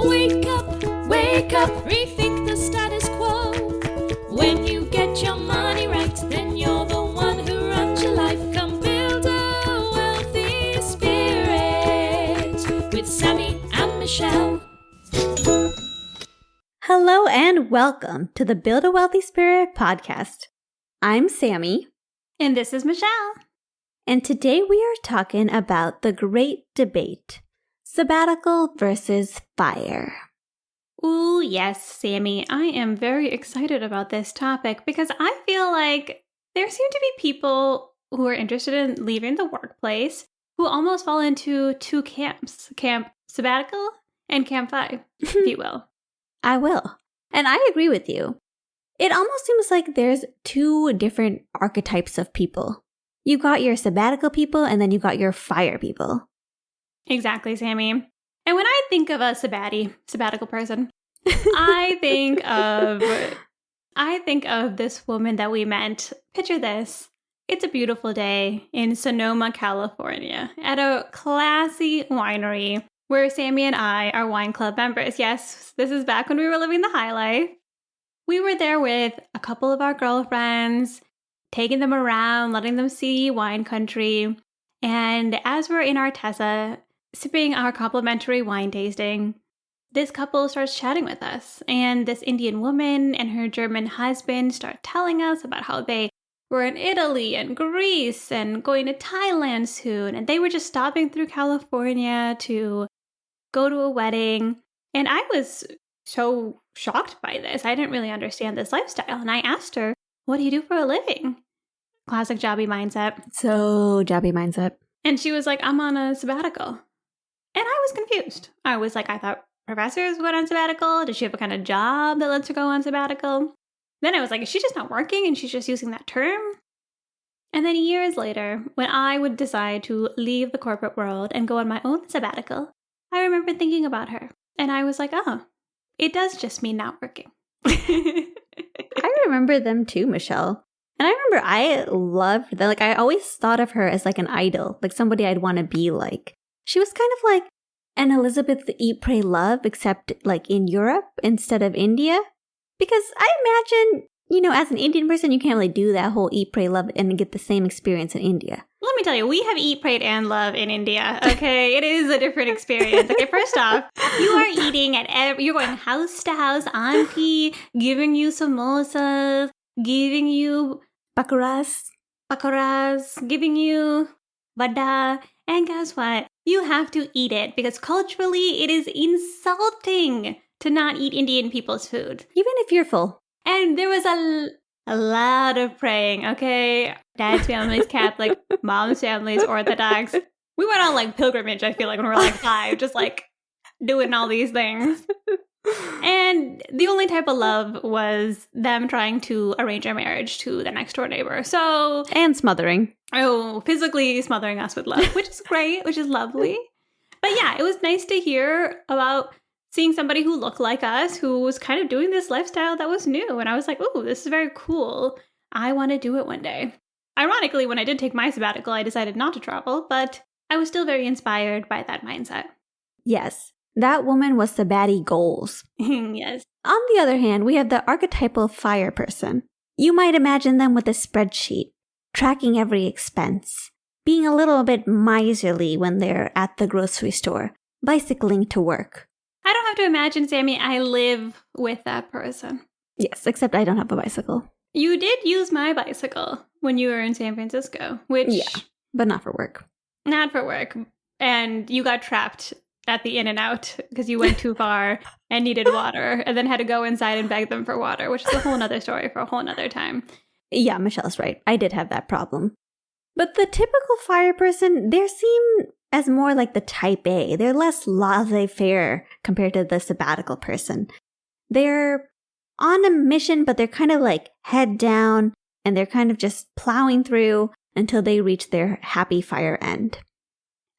Wake up, rethink the status quo. When you get your money right, then you're the one who runs your life. Come build a wealthy spirit with Sammie and Michelle. Hello and welcome to the Build a Wealthy Spirit podcast. I'm Sammie. And this is Michelle. And today we are talking about the great debate, sabbatical versus fire. Ooh, yes, Sammie. I am very excited about this topic because I feel like there seem to be people who are interested in leaving the workplace who almost fall into two camps, Camp Sabbatical and Camp Fi, if you will. I will. And I agree with you. It almost seems like there's two different archetypes of people. You got your sabbatical people and then you got your fire people. Exactly, Sammie. And when I think of a sabbatical person, I think of this woman that we met. Picture this. It's a beautiful day in Sonoma, California, at a classy winery where Sammie and I are wine club members. Yes, this is back when we were living the high life. We were there with a couple of our girlfriends, taking them around, letting them see wine country. And as we're in our Tessa, sipping our complimentary wine tasting, this couple starts chatting with us. And this Indian woman and her German husband start telling us about how they were in Italy and Greece and going to Thailand soon. And they were just stopping through California to go to a wedding. And I was so shocked by this. I didn't really understand this lifestyle. And I asked her, what do you do for a living? Classic jobby mindset. So jobby mindset. And she was like, I'm on a sabbatical. And I was confused. I was like, I thought professors went on sabbatical. Does she have a kind of job that lets her go on sabbatical? Then I was like, is she just not working and she's just using that term? And then years later, when I would decide to leave the corporate world and go on my own sabbatical, I remember thinking about her. And I was like, oh, it does just mean not working. I remember them too, Michelle. And I remember I loved them. Like, I always thought of her as like an idol, like somebody I'd want to be like. She was kind of like an Elizabeth the Eat, Pray, Love, except like in Europe instead of India. Because I imagine, as an Indian person, you can't really do that whole Eat, Pray, Love and get the same experience in India. Let me tell you, we have Eat, Pray, and Love in India, okay? It is a different experience. Okay, first off, you are eating you're going house to house, auntie, giving you samosas, giving you pakoras, giving you vada, and guess what? You have to eat it because culturally it is insulting to not eat Indian people's food. Even if you're full. And there was a lot of praying, okay? Dad's family's Catholic, mom's family's Orthodox. We went on like pilgrimage, I feel like, when we were like 5, just like doing all these things. And the only type of love was them trying to arrange our marriage to the next door neighbor. And smothering. Oh, physically smothering us with love, which is great, which is lovely. But yeah, it was nice to hear about seeing somebody who looked like us, who was kind of doing this lifestyle that was new. And I was like, ooh, this is very cool. I want to do it one day. Ironically, when I did take my sabbatical, I decided not to travel, but I was still very inspired by that mindset. Yes. That woman was Sabbati goals. Yes. On the other hand, we have the archetypal fire person. You might imagine them with a spreadsheet, tracking every expense, being a little bit miserly when they're at the grocery store, bicycling to work. I don't have to imagine, Sammie, I live with that person. Yes, except I don't have a bicycle. You did use my bicycle when you were in San Francisco, which... Yeah, but not for work. Not for work. And you got trapped at the In-N-Out because you went too far and needed water and then had to go inside and beg them for water, which is a whole nother story for a whole nother time. Yeah, Michelle's right. I did have that problem. But the typical fire person, they seem as more like the type A. They're less laissez-faire compared to the sabbatical person. They're on a mission, but they're kind of like head down and they're kind of just plowing through until they reach their happy fire end.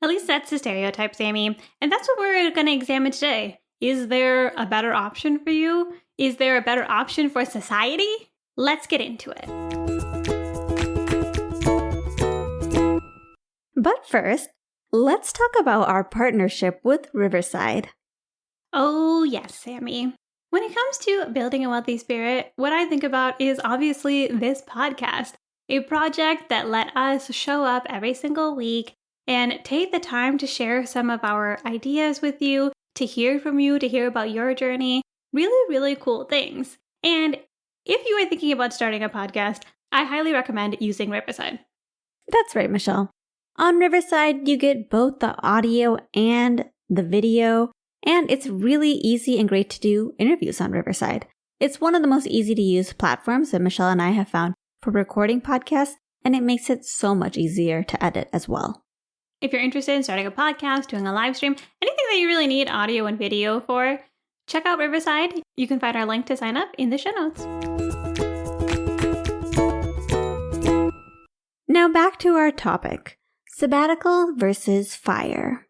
At least that's the stereotype, Sammie. And that's what we're going to examine today. Is there a better option for you? Is there a better option for society? Let's get into it. But first, let's talk about our partnership with Riverside. Oh, yes, Sammie. When it comes to building a wealthy spirit, what I think about is obviously this podcast, a project that let us show up every single week and take the time to share some of our ideas with you, to hear from you, to hear about your journey. Really, really cool things. And if you are thinking about starting a podcast, I highly recommend using Riverside. That's right, Michelle. On Riverside, you get both the audio and the video, and it's really easy and great to do interviews on Riverside. It's one of the most easy to use platforms that Michelle and I have found for recording podcasts, and it makes it so much easier to edit as well. If you're interested in starting a podcast, doing a live stream, anything that you really need audio and video for, check out Riverside. You can find our link to sign up in the show notes. Now back to our topic, sabbatical versus FIRE.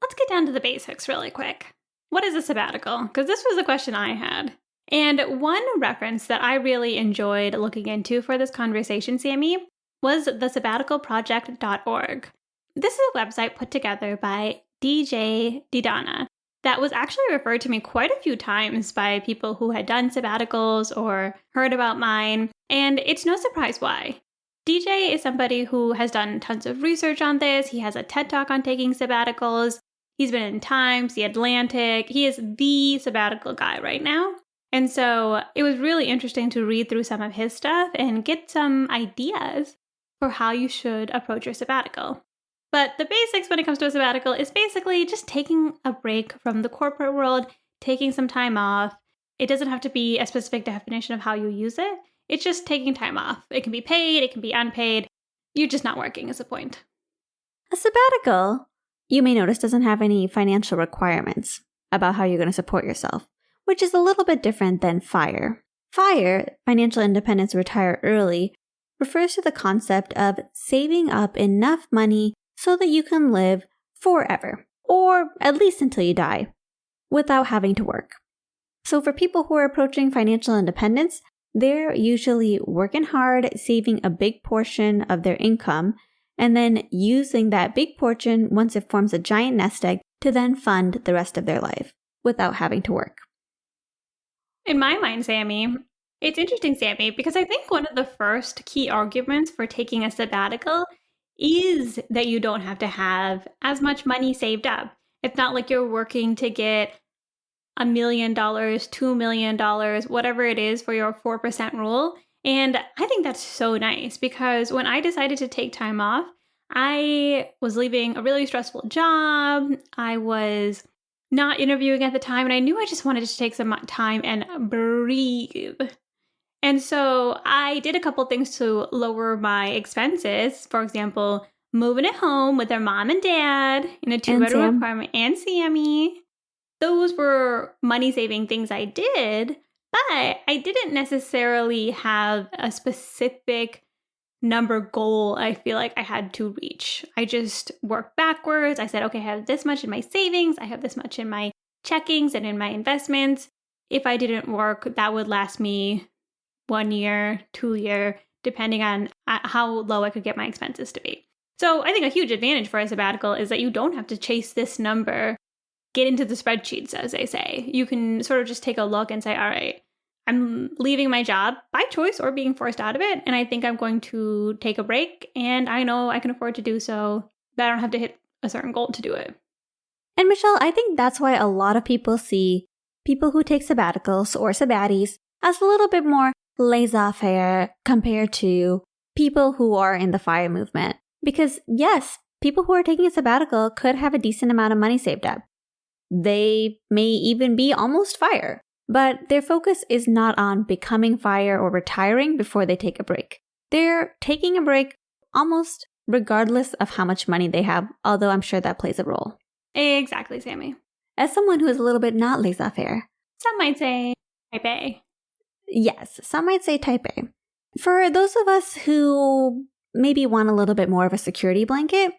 Let's get down to the basics really quick. What is a sabbatical? Because this was a question I had. And one reference that I really enjoyed looking into for this conversation, Sammie, was the sabbaticalproject.org. This is a website put together by DJ Didana that was actually referred to me quite a few times by people who had done sabbaticals or heard about mine, and it's no surprise why. DJ is somebody who has done tons of research on this. He has a TED Talk on taking sabbaticals. He's been in Times, The Atlantic. He is the sabbatical guy right now. And so it was really interesting to read through some of his stuff and get some ideas for how you should approach your sabbatical. But the basics when it comes to a sabbatical is basically just taking a break from the corporate world, taking some time off. It doesn't have to be a specific definition of how you use it. It's just taking time off. It can be paid, it can be unpaid. You're just not working is the point. A sabbatical, you may notice, doesn't have any financial requirements about how you're going to support yourself, which is a little bit different than FIRE. FIRE, financial independence, retire early, refers to the concept of saving up enough money so that you can live forever, or at least until you die, without having to work. So for people who are approaching financial independence, they're usually working hard, saving a big portion of their income, and then using that big portion once it forms a giant nest egg to then fund the rest of their life without having to work. In my mind, Sammie, it's interesting, Sammie, because I think one of the first key arguments for taking a sabbatical is that you don't have to have as much money saved up. It's not like you're working to get $1 million, $2 million, whatever it is for your 4% rule. And I think that's so nice because when I decided to take time off, I was leaving a really stressful job. I was not interviewing at the time, and I knew I just wanted to take some time and breathe. And so I did a couple things to lower my expenses. For example, moving at home with their mom and dad in a 2-bedroom apartment, and Sammie. Those were money-saving things I did, but I didn't necessarily have a specific number goal I feel like I had to reach. I just worked backwards. I said, okay, I have this much in my savings. I have this much in my checkings and in my investments. If I didn't work, that would last me 1 year, 2 year, depending on how low I could get my expenses to be. So I think a huge advantage for a sabbatical is that you don't have to chase this number, get into the spreadsheets, as they say. You can sort of just take a look and say, all right, I'm leaving my job by choice or being forced out of it, and I think I'm going to take a break, and I know I can afford to do so, but I don't have to hit a certain goal to do it. And Michelle, I think that's why a lot of people see people who take sabbaticals or sabbaties as a little bit more laissez-faire compared to people who are in the FIRE movement. Because yes, people who are taking a sabbatical could have a decent amount of money saved up. They may even be almost FIRE, but their focus is not on becoming FIRE or retiring before they take a break. They're taking a break almost regardless of how much money they have, although I'm sure that plays a role. Exactly, Sammie. As someone who is a little bit not laissez-faire. Some might say type A. Yes, some might say type A. For those of us who maybe want a little bit more of a security blanket,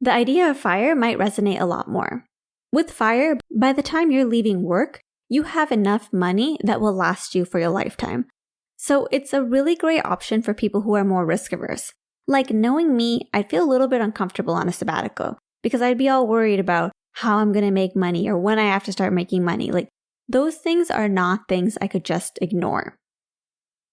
the idea of FIRE might resonate a lot more. With FIRE, by the time you're leaving work, you have enough money that will last you for your lifetime. So it's a really great option for people who are more risk averse. Like knowing me, I'd feel a little bit uncomfortable on a sabbatical because I'd be all worried about how I'm going to make money or when I have to start making money. Like those things are not things I could just ignore.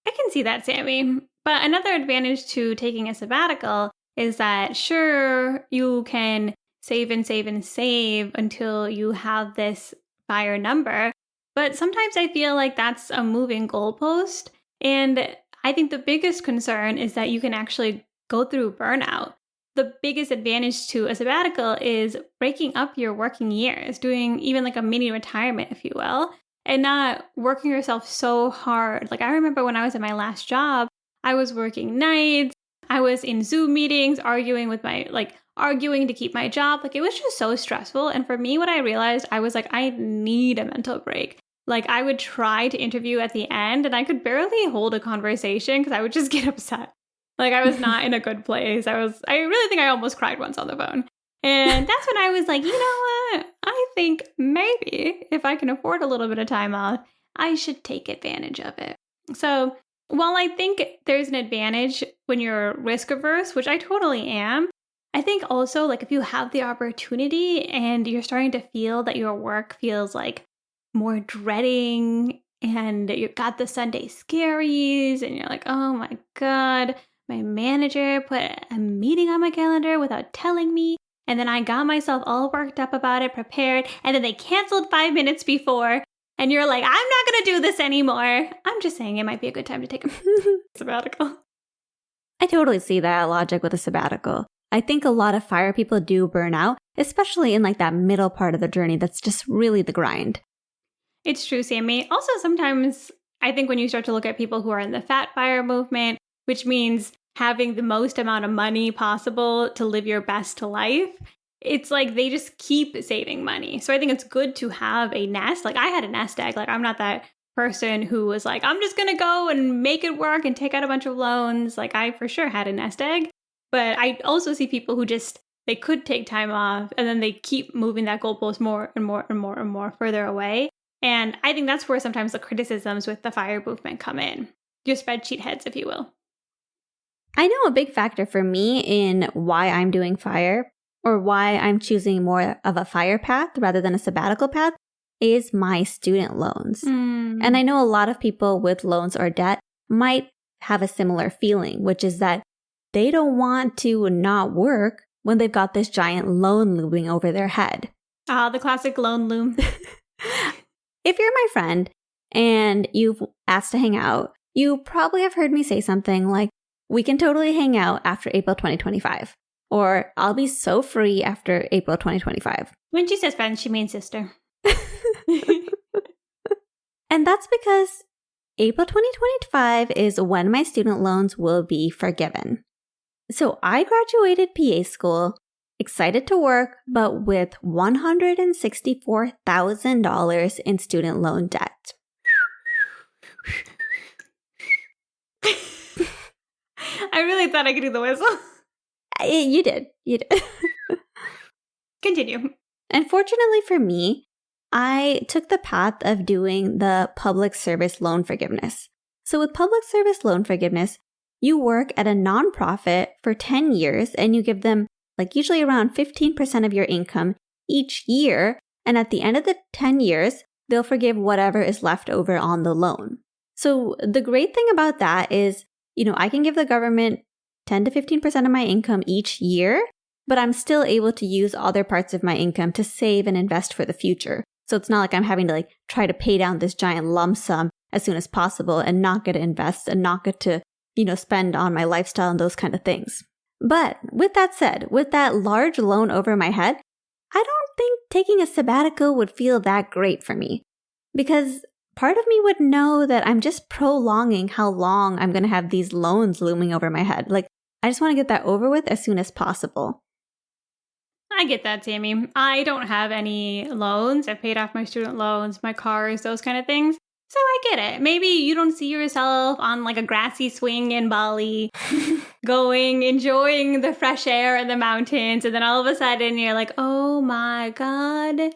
I can see that, Sammie. But another advantage to taking a sabbatical is that, sure, you can save and save and save until you have this FIRE number. But sometimes I feel like that's a moving goalpost. And I think the biggest concern is that you can actually go through burnout. The biggest advantage to a sabbatical is breaking up your working years, doing even like a mini retirement, if you will, and not working yourself so hard. Like I remember when I was at my last job, I was working nights. I was in Zoom meetings, arguing to keep my job. Like it was just so stressful. And for me, what I realized, I was like, I need a mental break. Like I would try to interview at the end and I could barely hold a conversation because I would just get upset. Like I was not in a good place. I really think I almost cried once on the phone. And that's when I was like, you know what? I think maybe if I can afford a little bit of time off, I should take advantage of it. So while I think there's an advantage when you're risk averse, which I totally am, I think also like if you have the opportunity and you're starting to feel that your work feels like more dreading and you've got the Sunday scaries and you're like, oh my God, my manager put a meeting on my calendar without telling me. And then I got myself all worked up about it, prepared. And then they canceled 5 minutes before. And you're like, I'm not going to do this anymore. I'm just saying it might be a good time to take a sabbatical. I totally see that logic with a sabbatical. I think a lot of FIRE people do burn out, especially in like that middle part of the journey that's just really the grind. It's true, Sammie. Also, sometimes I think when you start to look at people who are in the fat FIRE movement, which means having the most amount of money possible to live your best life, it's like they just keep saving money. So I think it's good to have a nest. Like I had a nest egg. Like I'm not that person who was like, I'm just going to go and make it work and take out a bunch of loans. Like I for sure had a nest egg. But I also see people who just, they could take time off and then they keep moving that goalpost more and more and more and more further away. And I think that's where sometimes the criticisms with the FIRE movement come in. Your spreadsheet heads, if you will. I know a big factor for me in why I'm doing FIRE or why I'm choosing more of a FIRE path rather than a sabbatical path is my student loans. And I know a lot of people with loans or debt might have a similar feeling, which is that they don't want to not work when they've got this giant loan looming over their head. Ah, the classic loan loom. If you're my friend and you've asked to hang out, you probably have heard me say something like, we can totally hang out after April 2025. Or I'll be so free after April 2025. When she says friend, she means sister. And that's because April 2025 is when my student loans will be forgiven. So I graduated PA school, excited to work, but with $164,000 in student loan debt. I really thought I could do the whistle. You did. Continue. Unfortunately for me, I took the path of doing the public service loan forgiveness. So with public service loan forgiveness, you work at a nonprofit for 10 years and you give them like usually around 15% of your income each year. And at the end of the 10 years, they'll forgive whatever is left over on the loan. So the great thing about that is, I can give the government 10 to 15% of my income each year, but I'm still able to use other parts of my income to save and invest for the future. So it's not like I'm having to try to pay down this giant lump sum as soon as possible and not get to invest and not get to, spend on my lifestyle and those kind of things. But with that said, with that large loan over my head, I don't think taking a sabbatical would feel that great for me because part of me would know that I'm just prolonging how long I'm going to have these loans looming over my head. Like, I just want to get that over with as soon as possible. I get that, Sammie. I don't have any loans. I've paid off my student loans, my cars, those kind of things. So I get it. Maybe you don't see yourself on a grassy swing in Bali, enjoying the fresh air and the mountains. And then all of a sudden you're like, oh my God,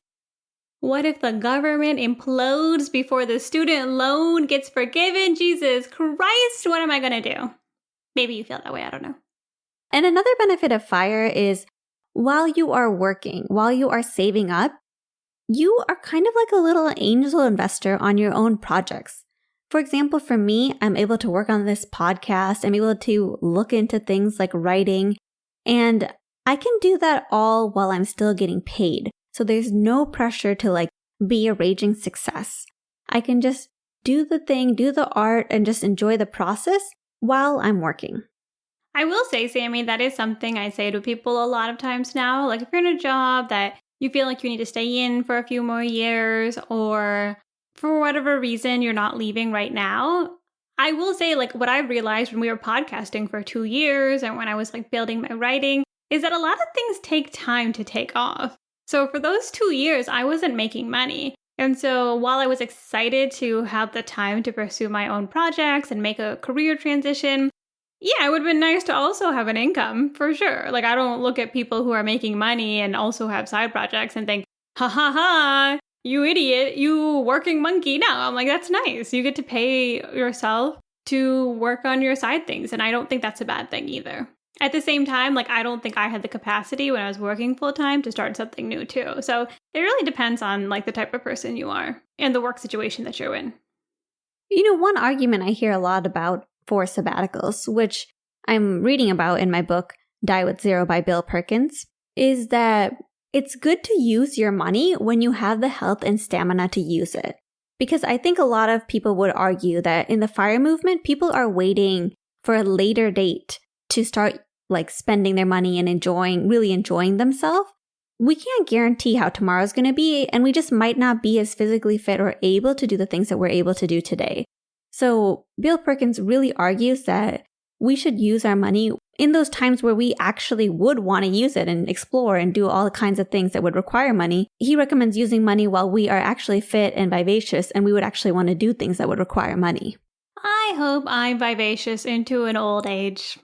what if the government implodes before the student loan gets forgiven? Jesus Christ, what am I going to do? Maybe you feel that way. I don't know. And another benefit of FIRE is while you are working, while you are saving up, you are kind of like a little angel investor on your own projects. For example, for me, I'm able to work on this podcast. I'm able to look into things like writing, and I can do that all while I'm still getting paid. So there's no pressure to like be a raging success. I can just do the thing, do the art, and just enjoy the process while I'm working. I will say, Sammie, that is something I say to people a lot of times now. Like if you're in a job that you feel like you need to stay in for a few more years, or for whatever reason you're not leaving right now, I will say like what I realized when we were podcasting for 2 years and when I was like building my writing is that a lot of things take time to take off. So for those 2 years, I wasn't making money. And so while I was excited to have the time to pursue my own projects and make a career transition, yeah, it would have been nice to also have an income, for sure. Like, I don't look at people who are making money and also have side projects and think, ha ha ha, you idiot, you working monkey. No, I'm like, that's nice. You get to pay yourself to work on your side things. And I don't think that's a bad thing either. At the same time, like, I don't think I had the capacity when I was working full time to start something new too. So it really depends on like the type of person you are and the work situation that you're in. You know, one argument I hear a lot about for sabbaticals, which I'm reading about in my book, Die with Zero by Bill Perkins, is that it's good to use your money when you have the health and stamina to use it. Because I think a lot of people would argue that in the FIRE movement, people are waiting for a later date to start like spending their money and really enjoying themselves. We can't guarantee how tomorrow's going to be, and we just might not be as physically fit or able to do the things that we're able to do today. So Bill Perkins really argues that we should use our money in those times where we actually would want to use it and explore and do all kinds of things that would require money. He recommends using money while we are actually fit and vivacious, and we would actually want to do things that would require money. I hope I'm vivacious into an old age.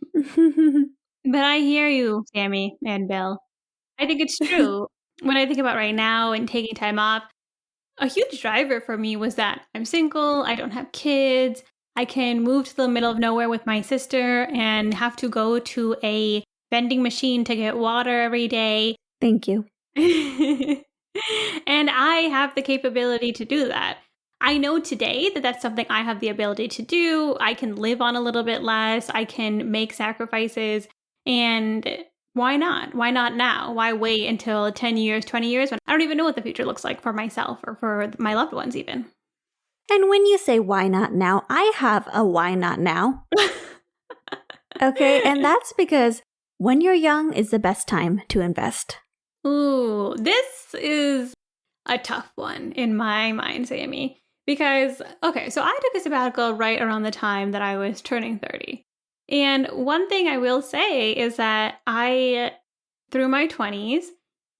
But I hear you, Sammie and Bill. I think it's true. When I think about right now and taking time off, a huge driver for me was that I'm single, I don't have kids, I can move to the middle of nowhere with my sister and have to go to a vending machine to get water every day. Thank you. And I have the capability to do that. I know today that that's something I have the ability to do. I can live on a little bit less. I can make sacrifices. And why not? Why not now? Why wait until 10 years, 20 years when I don't even know what the future looks like for myself or for my loved ones even? And when you say why not now, I have a why not now. Okay, and that's because when you're young is the best time to invest. Ooh, this is a tough one in my mind, Sammie. Because, okay, so I took a sabbatical right around the time that I was turning 30. And one thing I will say is that I, through my 20s,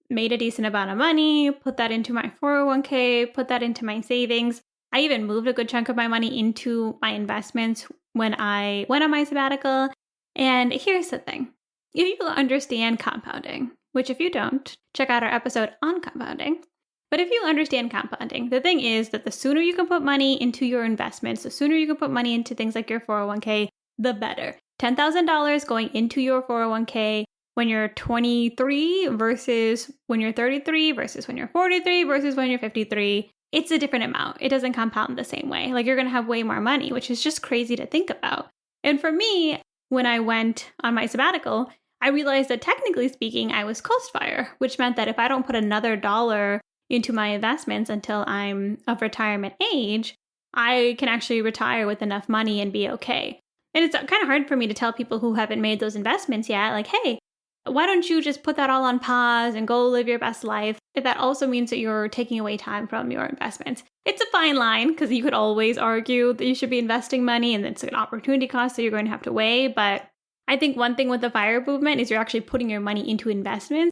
made a decent amount of money, put that into my 401k, put that into my savings. I even moved a good chunk of my money into my investments when I went on my sabbatical. And here's the thing. If you understand compounding, which if you don't, check out our episode on compounding. But if you understand compounding, the thing is that the sooner you can put money into your investments, the sooner you can put money into things like your 401k, the better. $10,000 going into your 401k when you're 23 versus when you're 33 versus when you're 43 versus when you're 53, it's a different amount. It doesn't compound the same way. Like you're going to have way more money, which is just crazy to think about. And for me, when I went on my sabbatical, I realized that technically speaking, I was coast-fire, which meant that if I don't put another dollar into my investments until I'm of retirement age, I can actually retire with enough money and be okay. And it's kind of hard for me to tell people who haven't made those investments yet, like, hey, why don't you just put that all on pause and go live your best life? If that also means that you're taking away time from your investments. It's a fine line because you could always argue that you should be investing money and it's an opportunity cost that you're going to have to weigh. But I think one thing with the FIRE movement is you're actually putting your money into investments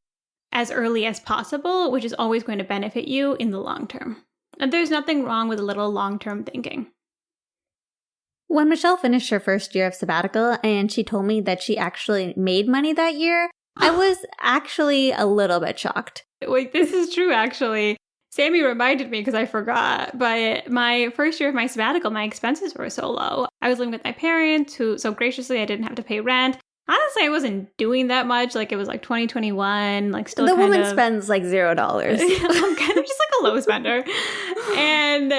as early as possible, which is always going to benefit you in the long term. And there's nothing wrong with a little long-term thinking. When Michelle finished her first year of sabbatical and she told me that she actually made money that year, I was actually a little bit shocked. Wait, this is true, actually. Sammie reminded me because I forgot, but my first year of my sabbatical, my expenses were so low. I was living with my parents who so graciously I didn't have to pay rent. Honestly, I wasn't doing that much. Like it was like 2021, like still The kind woman of... spends like $0. I'm kind of just like a low spender. And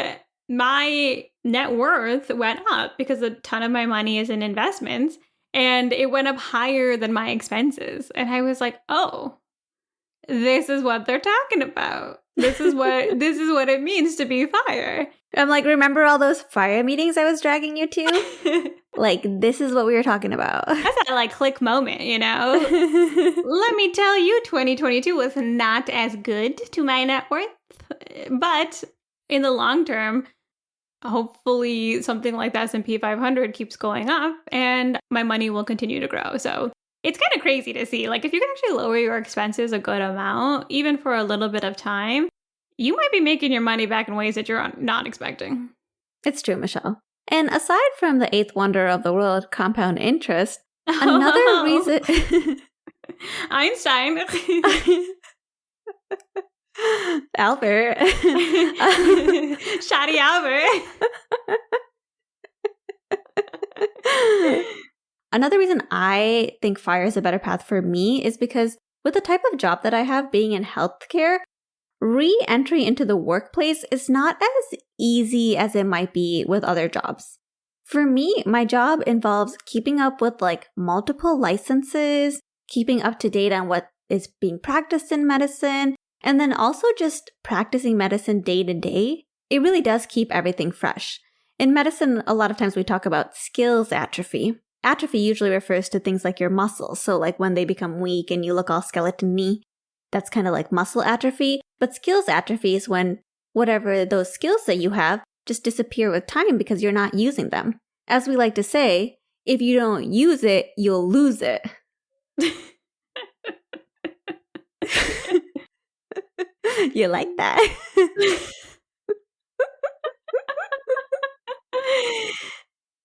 my net worth went up because a ton of my money is in investments, and it went up higher than my expenses. And I was like, oh, this is what they're talking about. This is what it means to be FIRE. I'm like, remember all those FIRE meetings I was dragging you to? Like, this is what we were talking about. That's that like click moment, you know? Let me tell you, 2022 was not as good to my net worth. But in the long term, hopefully something like the S&P 500 keeps going up and my money will continue to grow. So it's kind of crazy to see. Like if you can actually lower your expenses a good amount, even for a little bit of time, you might be making your money back in ways that you're not expecting. It's true, Michelle. And aside from the eighth wonder of the world, compound interest, another reason... Einstein. Albert. Shotty Albert. Another reason I think FIRE is a better path for me is because with the type of job that I have, being in healthcare, re-entry into the workplace is not as easy as it might be with other jobs. For me, my job involves keeping up with like multiple licenses, keeping up to date on what is being practiced in medicine, and then also just practicing medicine day to day. It really does keep everything fresh. In medicine, a lot of times we talk about skills atrophy. Atrophy usually refers to things like your muscles. So like when they become weak and you look all skeleton-y, that's kind of like muscle atrophy. But skills atrophy is when whatever those skills that you have just disappear with time because you're not using them. As we like to say, if you don't use it, you'll lose it. You like that?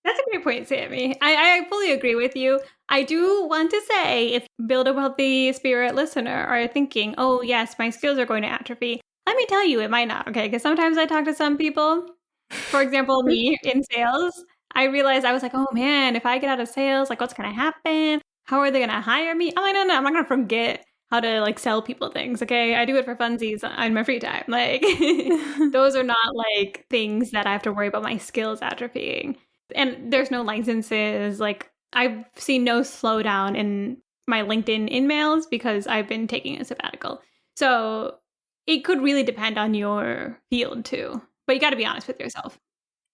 That's a great point, Sammie. I fully agree with you. I do want to say, if Build a Wealthy Spirit listener are thinking, oh yes, my skills are going to atrophy, let me tell you, it might not, okay? Because sometimes I talk to some people, for example, me in sales, I realized I was like, oh man, if I get out of sales, like what's going to happen? How are they going to hire me? I'm like, no, I'm not going to forget how to like sell people things, okay? I do it for funsies in my free time. Like those are not like things that I have to worry about my skills atrophying. And there's no licenses. Like I've seen no slowdown in my LinkedIn emails because I've been taking a sabbatical. So it could really depend on your field too. But you got to be honest with yourself.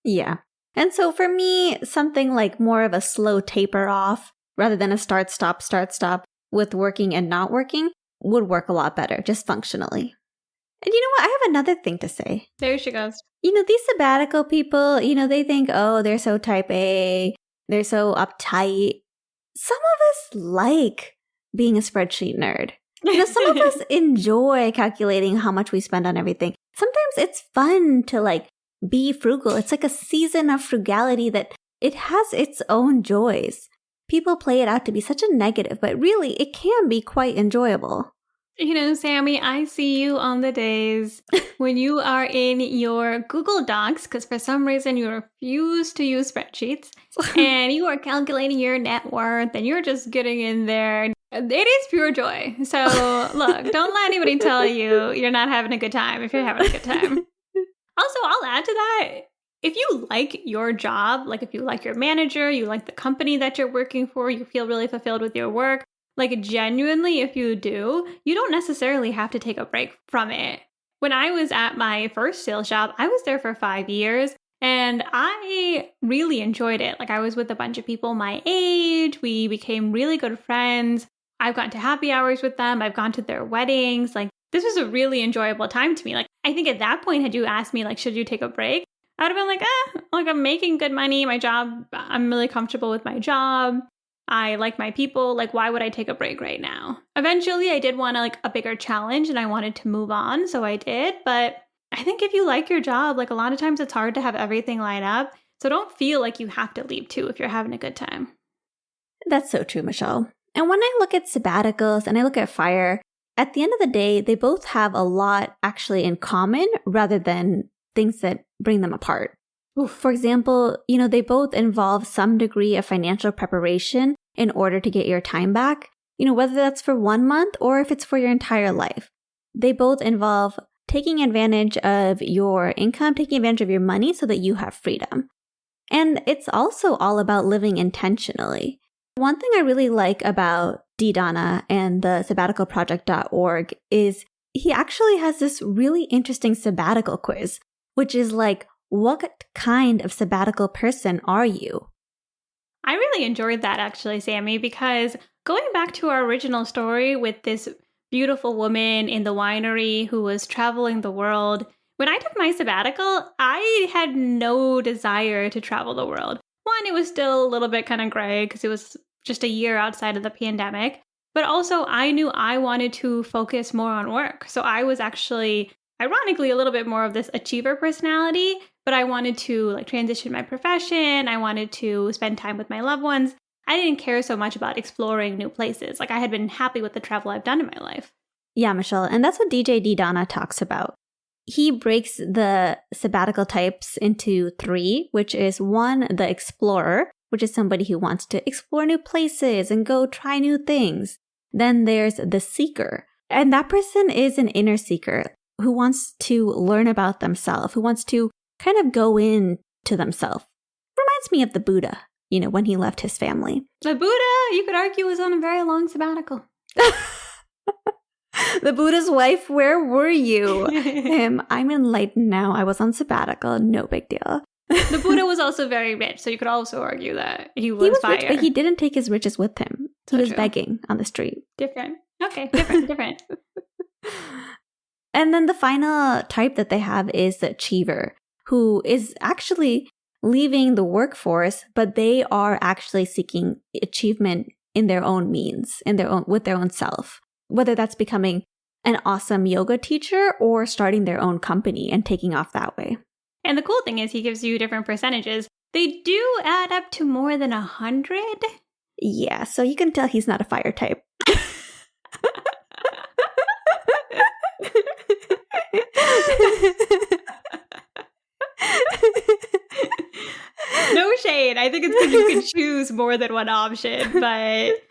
Yeah. And so for me, something like more of a slow taper off rather than a start, stop with working and not working would work a lot better, just functionally. And you know what? I have another thing to say. There she goes. You know, these sabbatical people, you know, they think, oh, they're so type A, they're so uptight. Some of us like being a spreadsheet nerd. You know, some of us enjoy calculating how much we spend on everything. Sometimes it's fun to like be frugal. It's like a season of frugality that it has its own joys. People play it out to be such a negative, but really it can be quite enjoyable. You know, Sammie, I see you on the days when you are in your Google Docs, because for some reason you refuse to use spreadsheets, and you are calculating your net worth, and you're just getting in there. It is pure joy. So look, don't let anybody tell you you're not having a good time if you're having a good time. Also, I'll add to that. If you like your job, like if you like your manager, you like the company that you're working for, you feel really fulfilled with your work, like genuinely, if you do, you don't necessarily have to take a break from it. When I was at my first sales job, I was there for 5 years and I really enjoyed it. Like I was with a bunch of people my age. We became really good friends. I've gone to happy hours with them. I've gone to their weddings. Like this was a really enjoyable time to me. Like I think at that point, had you asked me, like, should you take a break? I would have been like I'm making good money. My job, I'm really comfortable with my job. I like my people. Like, why would I take a break right now? Eventually, I did want like a bigger challenge and I wanted to move on. So I did. But I think if you like your job, like a lot of times it's hard to have everything line up. So don't feel like you have to leave too if you're having a good time. That's so true, Michelle. And when I look at sabbaticals and I look at FIRE, at the end of the day, they both have a lot actually in common rather than things that bring them apart. For example, you know, they both involve some degree of financial preparation in order to get your time back, whether that's for 1 month or if it's for your entire life. They both involve taking advantage of your income, taking advantage of your money so that you have freedom. And it's also all about living intentionally. One thing I really like about Donna and the sabbaticalproject.org is he actually has this really interesting sabbatical quiz, which is like, what kind of sabbatical person are you? I really enjoyed that actually, Sammie, because going back to our original story with this beautiful woman in the winery who was traveling the world, when I took my sabbatical, I had no desire to travel the world. One, it was still a little bit kind of gray because it was just a year outside of the pandemic. But also, I knew I wanted to focus more on work. So I was actually, ironically, a little bit more of this achiever personality, but I wanted to transition my profession. I wanted to spend time with my loved ones. I didn't care so much about exploring new places. I had been happy with the travel I've done in my life. Yeah, Michelle. And that's what DJ Donna talks about. He breaks the sabbatical types into 3, which is 1, the explorer, which is somebody who wants to explore new places and go try new things. Then there's the seeker. And that person is an inner seeker who wants to learn about themselves, who wants to kind of go into themselves. Reminds me of the Buddha, when he left his family. The Buddha, you could argue, was on a very long sabbatical. The Buddha's wife, where were you? I'm enlightened now. I was on sabbatical. No big deal. The Buddha was also very rich, so you could also argue that he was fire. Rich, but he didn't take his riches with him. He was begging on the street. Different. Okay, different. And then the final type that they have is the achiever, who is actually leaving the workforce, but they are actually seeking achievement in their own means, with their own self. Whether that's becoming an awesome yoga teacher or starting their own company and taking off that way. And the cool thing is he gives you different percentages. They do add up to more than 100. Yeah, so you can tell he's not a fire type. No shade. I think it's because you can choose more than one option. But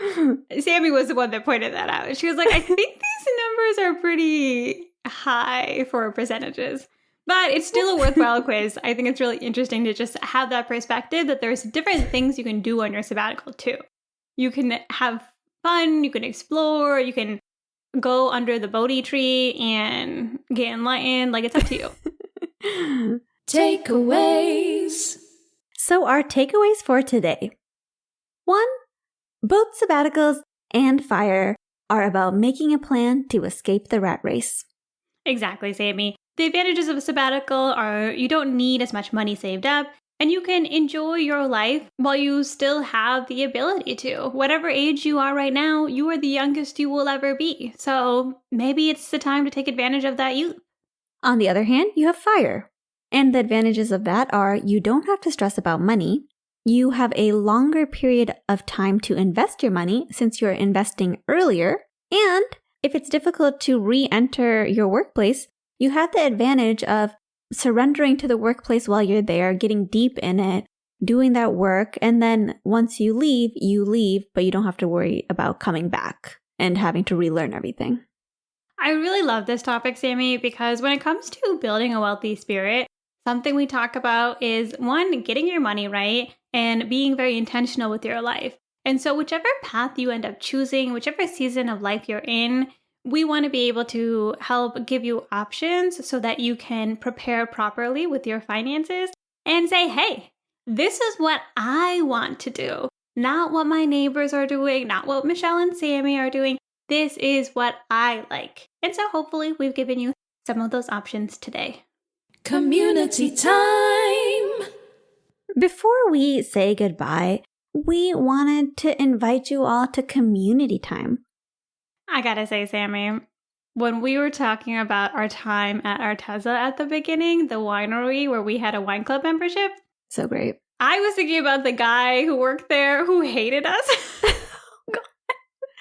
Sammie was the one that pointed that out. She was like, I think these numbers are pretty high for percentages. But it's still a worthwhile quiz. I think it's really interesting to just have that perspective that there's different things you can do on your sabbatical too. You can have fun, you can explore, you can go under the Bodhi tree and get enlightened. It's up to you. Takeaways. So our takeaways for today. 1, both sabbaticals and FIRE are about making a plan to escape the rat race. Exactly, Sammie. The advantages of a sabbatical are you don't need as much money saved up, and you can enjoy your life while you still have the ability to. Whatever age you are right now, you are the youngest you will ever be. So maybe it's the time to take advantage of that youth. On the other hand, you have FIRE. And the advantages of that are you don't have to stress about money. You have a longer period of time to invest your money since you're investing earlier. And if it's difficult to re-enter your workplace, you have the advantage of surrendering to the workplace while you're there, getting deep in it, doing that work. And then once you leave, but you don't have to worry about coming back and having to relearn everything. I really love this topic, Sammie, because when it comes to building a wealthy spirit, something we talk about is 1, getting your money right and being very intentional with your life. And so whichever path you end up choosing, whichever season of life you're in, we want to be able to help give you options so that you can prepare properly with your finances and say, hey, this is what I want to do. Not what my neighbors are doing, not what Michelle and Sammie are doing. This is what I like. And so hopefully we've given you some of those options today. Community time! Before we say goodbye, we wanted to invite you all to community time. I gotta say, Sammie, when we were talking about our time at Arteza at the beginning, the winery where we had a wine club membership. So great. I was thinking about the guy who worked there who hated us.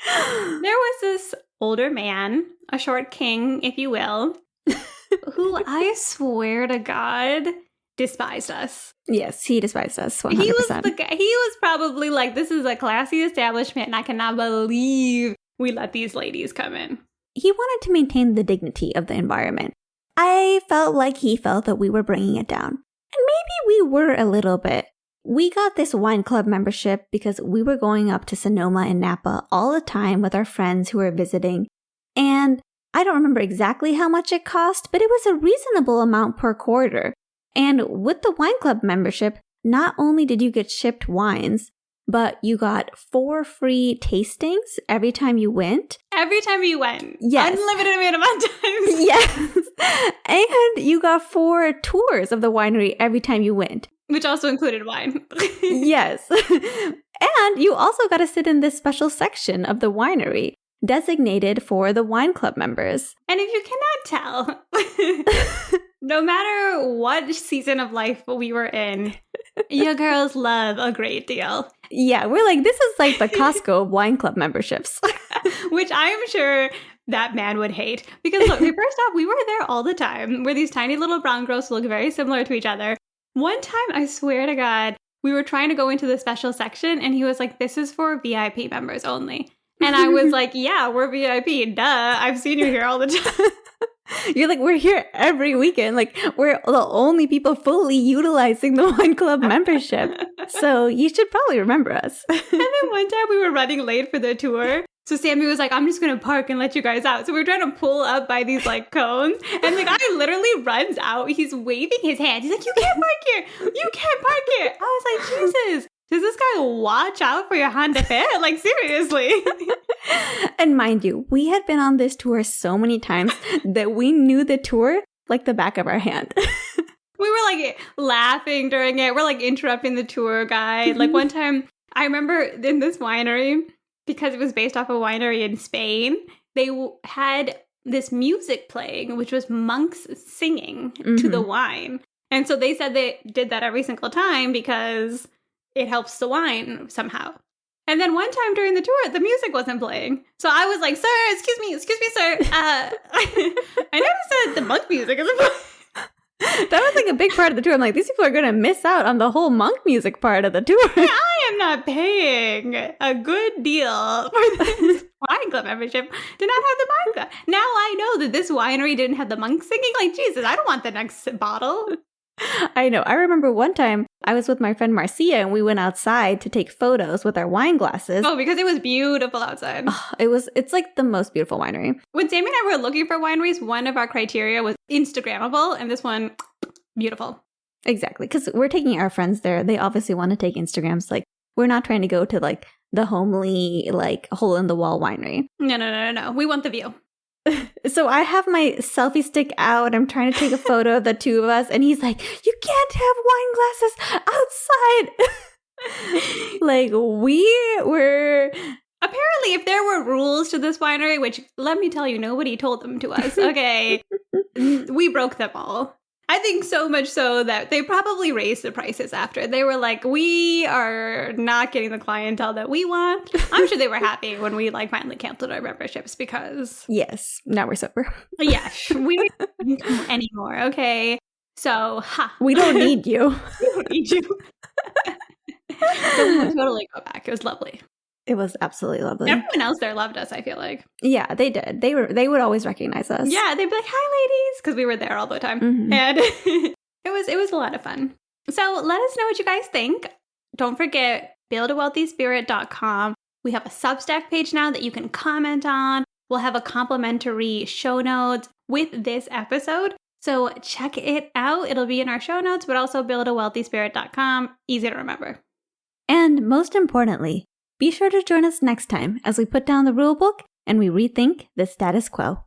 There was this older man, a short king, if you will, who I swear to God despised us. Yes, he despised us 100%. He was the guy. He was probably like, this is a classy establishment and I cannot believe we let these ladies come in. He wanted to maintain the dignity of the environment. I felt like he felt that we were bringing it down. And maybe we were a little bit. We got this wine club membership because we were going up to Sonoma and Napa all the time with our friends who were visiting. And I don't remember exactly how much it cost, but it was a reasonable amount per quarter. And with the wine club membership, not only did you get shipped wines, but you got 4 free tastings every time you went. Every time you went? Yes. Unlimited amount of times? Yes. And you got 4 tours of the winery every time you went. Which also included wine. Yes. And you also got to sit in this special section of the winery designated for the wine club members. And if you cannot tell, no matter what season of life we were in, you girls love a great deal. Yeah, we're like, this is like the Costco of wine club memberships. Which I am sure that man would hate. Because look, first off, we were there all the time. We're these tiny little brown girls who look very similar to each other. One time, I swear to God, we were trying to go into the special section and he was like, this is for VIP members only. And I was like, yeah, we're VIP. Duh. I've seen you here all the time. You're like, we're here every weekend. Like, we're the only people fully utilizing the wine club membership. So you should probably remember us. And then one time we were running late for the tour. So Sammie was like, I'm just going to park and let you guys out. So we were trying to pull up by these like cones. And the guy literally runs out. He's waving his hand. He's like, you can't park here. You can't park here. I was like, Jesus, does this guy watch out for your Honda Fit? Like, seriously. And mind you, we had been on this tour so many times that we knew the tour like the back of our hand. We were like laughing during it. We're like interrupting the tour guide. Like one time, I remember in this winery, because it was based off a winery in Spain, they had this music playing, which was monks singing to the wine. And so they said they did that every single time because it helps the wine somehow. And then one time during the tour, the music wasn't playing. So I was like, sir, excuse me, sir. I noticed that the monk music isn't playing. That was like a big part of the tour. I'm like, these people are going to miss out on the whole monk music part of the tour. Yeah, I am not paying a good deal for this wine club membership to not have the monk. Now I know that this winery didn't have the monk singing. Like, Jesus, I don't want the next bottle. I know. I remember one time I was with my friend Marcia and we went outside to take photos with our wine glasses. Oh, because it was beautiful outside. Oh, it's like the most beautiful winery. When Sammie and I were looking for wineries, one of our criteria was Instagrammable, and this one, beautiful. Exactly. Because we're taking our friends there. They obviously want to take Instagrams. Like, we're not trying to go to like the homely, like hole in the wall winery. No. We want the view. So I have my selfie stick out. I'm trying to take a photo of the two of us. And he's like, you can't have wine glasses outside. Like, we were... Apparently, if there were rules to this winery, which, let me tell you, nobody told them to us, okay, we broke them all. I think so much so that they probably raised the prices after. They were like, we are not getting the clientele that we want. I'm sure they were happy when we like finally canceled our memberships because... Yes, now we're sober. Yeah, we don't come anymore, okay? So, we don't need you. We don't need you. So we would totally go back. It was lovely. It was absolutely lovely. Everyone else there loved us, I feel like. Yeah, they did. They would always recognize us. Yeah, they'd be like, hi, ladies, because we were there all the time. Mm-hmm. And it was a lot of fun. So let us know what you guys think. Don't forget, buildawealthyspirit.com. We have a Substack page now that you can comment on. We'll have a complimentary show notes with this episode. So check it out. It'll be in our show notes, but also buildawealthyspirit.com. Easy to remember. And most importantly, be sure to join us next time as we put down the rulebook and we rethink the status quo.